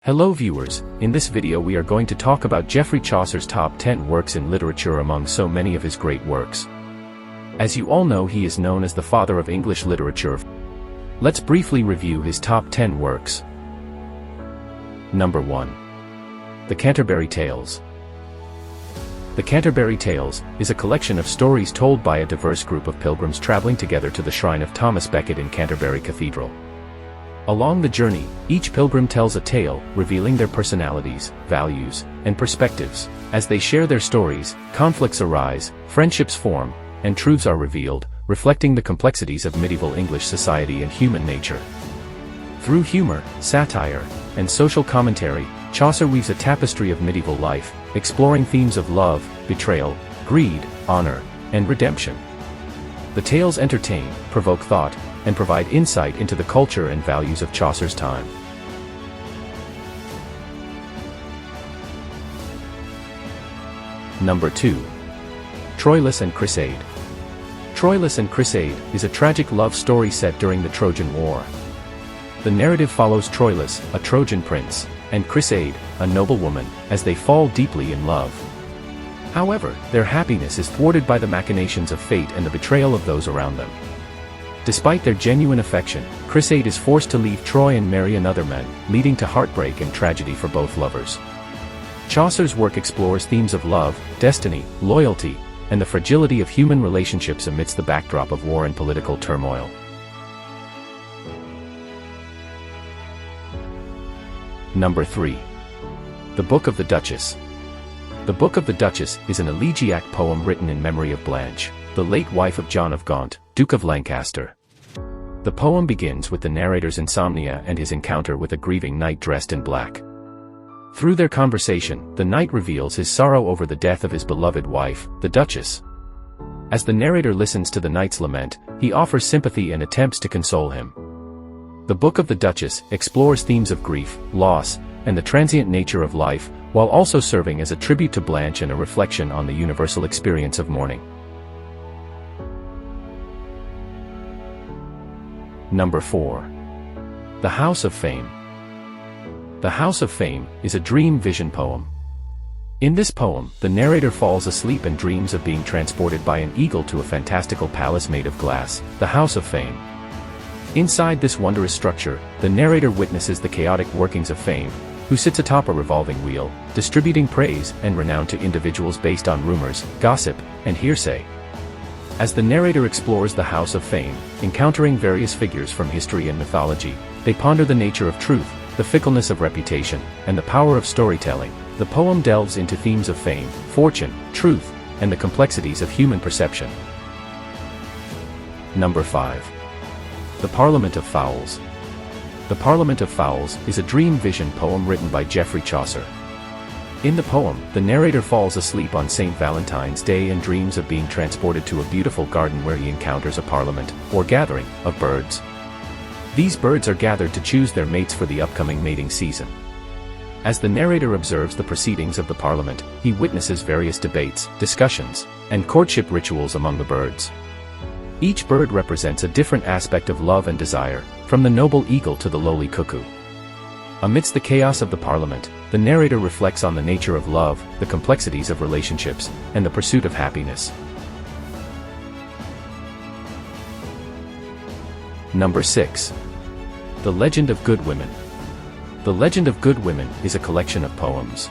Hello viewers, in this video we are going to talk about Geoffrey Chaucer's top 10 works in literature among so many of his great works. As you all know, he is known as the father of English literature. Let's briefly review his top 10 works. Number 1. The Canterbury Tales. The Canterbury Tales is a collection of stories told by a diverse group of pilgrims traveling together to the shrine of Thomas Becket in Canterbury Cathedral. Along the journey, each pilgrim tells a tale, revealing their personalities, values, and perspectives. As they share their stories, conflicts arise, friendships form, and truths are revealed, reflecting the complexities of medieval English society and human nature. Through humor, satire, and social commentary, Chaucer weaves a tapestry of medieval life, exploring themes of love, betrayal, greed, honor, and redemption. The tales entertain, provoke thought, and provide insight into the culture and values of Chaucer's time. Number 2. Troilus and Cressade. Troilus and Cressade is a tragic love story set during the Trojan War. The narrative follows Troilus, a Trojan prince, and Cressade, a noblewoman, as they fall deeply in love. However, their happiness is thwarted by the machinations of fate and the betrayal of those around them. Despite their genuine affection, Cressade is forced to leave Troy and marry another man, leading to heartbreak and tragedy for both lovers. Chaucer's work explores themes of love, destiny, loyalty, and the fragility of human relationships amidst the backdrop of war and political turmoil. Number 3. The Book of the Duchess. The Book of the Duchess is an elegiac poem written in memory of Blanche, the late wife of John of Gaunt, Duke of Lancaster. The poem begins with the narrator's insomnia and his encounter with a grieving knight dressed in black. Through their conversation, the knight reveals his sorrow over the death of his beloved wife, the Duchess. As the narrator listens to the knight's lament, he offers sympathy and attempts to console him. The Book of the Duchess explores themes of grief, loss, and the transient nature of life, while also serving as a tribute to Blanche and a reflection on the universal experience of mourning. Number 4. The House of Fame. The House of Fame is a dream vision poem. In this poem, the narrator falls asleep and dreams of being transported by an eagle to a fantastical palace made of glass, the House of Fame. Inside this wondrous structure, the narrator witnesses the chaotic workings of Fame, who sits atop a revolving wheel, distributing praise and renown to individuals based on rumors, gossip, and hearsay. As the narrator explores the House of Fame, encountering various figures from history and mythology, they ponder the nature of truth, the fickleness of reputation, and the power of storytelling. The poem delves into themes of fame, fortune, truth, and the complexities of human perception. Number 5. The Parliament of Fowls. The Parliament of Fowls is a dream vision poem written by Geoffrey Chaucer. In the poem, the narrator falls asleep on St. Valentine's Day and dreams of being transported to a beautiful garden where he encounters a parliament, or gathering, of birds. These birds are gathered to choose their mates for the upcoming mating season. As the narrator observes the proceedings of the parliament, he witnesses various debates, discussions, and courtship rituals among the birds. Each bird represents a different aspect of love and desire, from the noble eagle to the lowly cuckoo. Amidst the chaos of the parliament, the narrator reflects on the nature of love, the complexities of relationships, and the pursuit of happiness. Number 6. The Legend of Good Women. The Legend of Good Women is a collection of poems.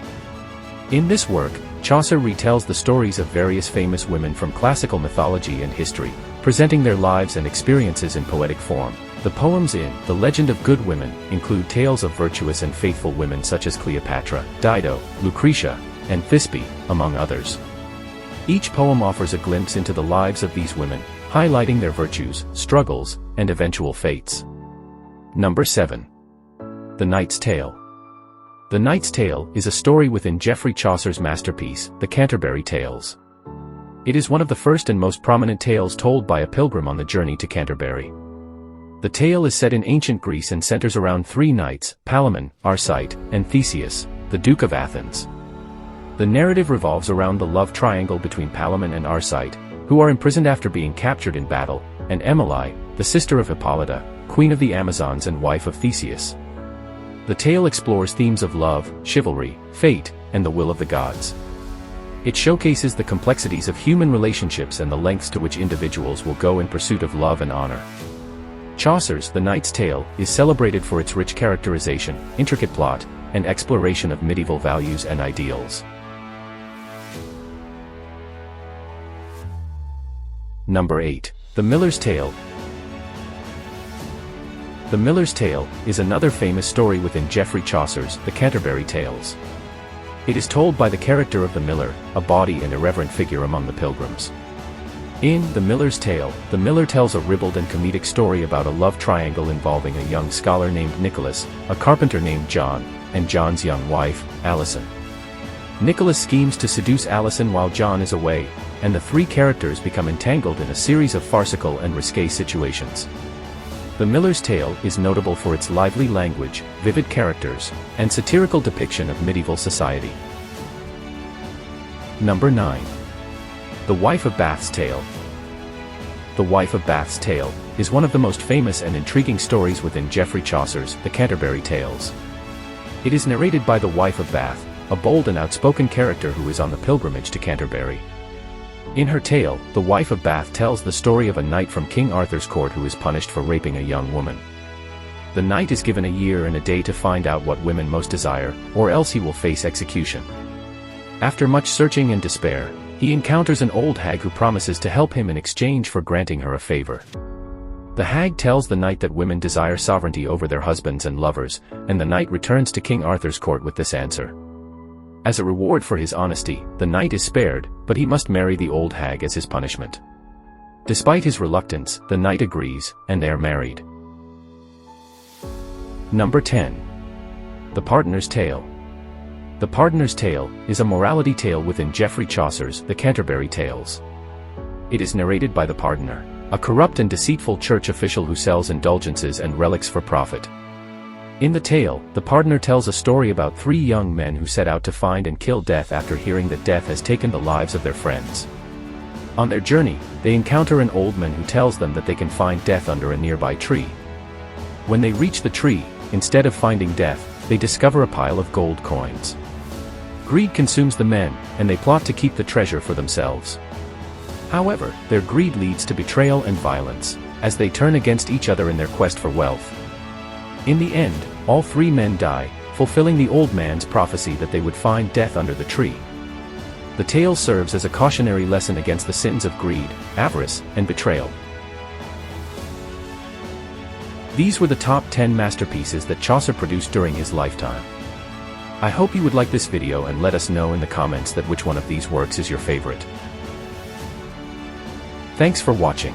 In this work, Chaucer retells the stories of various famous women from classical mythology and history, presenting their lives and experiences in poetic form. The poems in The Legend of Good Women include tales of virtuous and faithful women such as Cleopatra, Dido, Lucretia, and Thisbe, among others. Each poem offers a glimpse into the lives of these women, highlighting their virtues, struggles, and eventual fates. Number 7. The Knight's Tale. The Knight's Tale is a story within Geoffrey Chaucer's masterpiece, The Canterbury Tales. It is one of the first and most prominent tales told by a pilgrim on the journey to Canterbury. The tale is set in ancient Greece and centers around three knights, Palamon, Arcite, and Theseus, the Duke of Athens. The narrative revolves around the love triangle between Palamon and Arcite, who are imprisoned after being captured in battle, and Emily, the sister of Hippolyta, queen of the Amazons and wife of Theseus. The tale explores themes of love, chivalry, fate, and the will of the gods. It showcases the complexities of human relationships and the lengths to which individuals will go in pursuit of love and honor. Chaucer's The Knight's Tale is celebrated for its rich characterization, intricate plot, and exploration of medieval values and ideals. Number 8. The Miller's Tale. The Miller's Tale is another famous story within Geoffrey Chaucer's The Canterbury Tales. It is told by the character of the miller, a bawdy and irreverent figure among the pilgrims. In The Miller's Tale, the miller tells a ribald and comedic story about a love triangle involving a young scholar named Nicholas, a carpenter named John, and John's young wife, Alison. Nicholas schemes to seduce Alison while John is away, and the three characters become entangled in a series of farcical and risque situations. The Miller's Tale is notable for its lively language, vivid characters, and satirical depiction of medieval society. Number 9. The Wife of Bath's Tale. The Wife of Bath's Tale is one of the most famous and intriguing stories within Geoffrey Chaucer's The Canterbury Tales. It is narrated by the wife of Bath, a bold and outspoken character who is on the pilgrimage to Canterbury. In her tale, the wife of Bath tells the story of a knight from King Arthur's court who is punished for raping a young woman. The knight is given a year and a day to find out what women most desire, or else he will face execution. After much searching and despair, he encounters an old hag who promises to help him in exchange for granting her a favor. The hag tells the knight that women desire sovereignty over their husbands and lovers, and the knight returns to King Arthur's court with this answer. As a reward for his honesty, the knight is spared, but he must marry the old hag as his punishment. Despite his reluctance, the knight agrees, and they are married. Number 10. The Pardoner's Tale. The Pardoner's Tale is a morality tale within Geoffrey Chaucer's The Canterbury Tales. It is narrated by the pardoner, a corrupt and deceitful church official who sells indulgences and relics for profit. In the tale, the pardoner tells a story about three young men who set out to find and kill death after hearing that death has taken the lives of their friends. On their journey, they encounter an old man who tells them that they can find death under a nearby tree. When they reach the tree, instead of finding death, they discover a pile of gold coins. Greed consumes the men, and they plot to keep the treasure for themselves. However, their greed leads to betrayal and violence, as they turn against each other in their quest for wealth. In the end, all three men die, fulfilling the old man's prophecy that they would find death under the tree. The tale serves as a cautionary lesson against the sins of greed, avarice, and betrayal. These were the top 10 masterpieces that Chaucer produced during his lifetime. I hope you would like this video and let us know in the comments that which one of these works is your favorite. Thanks for watching.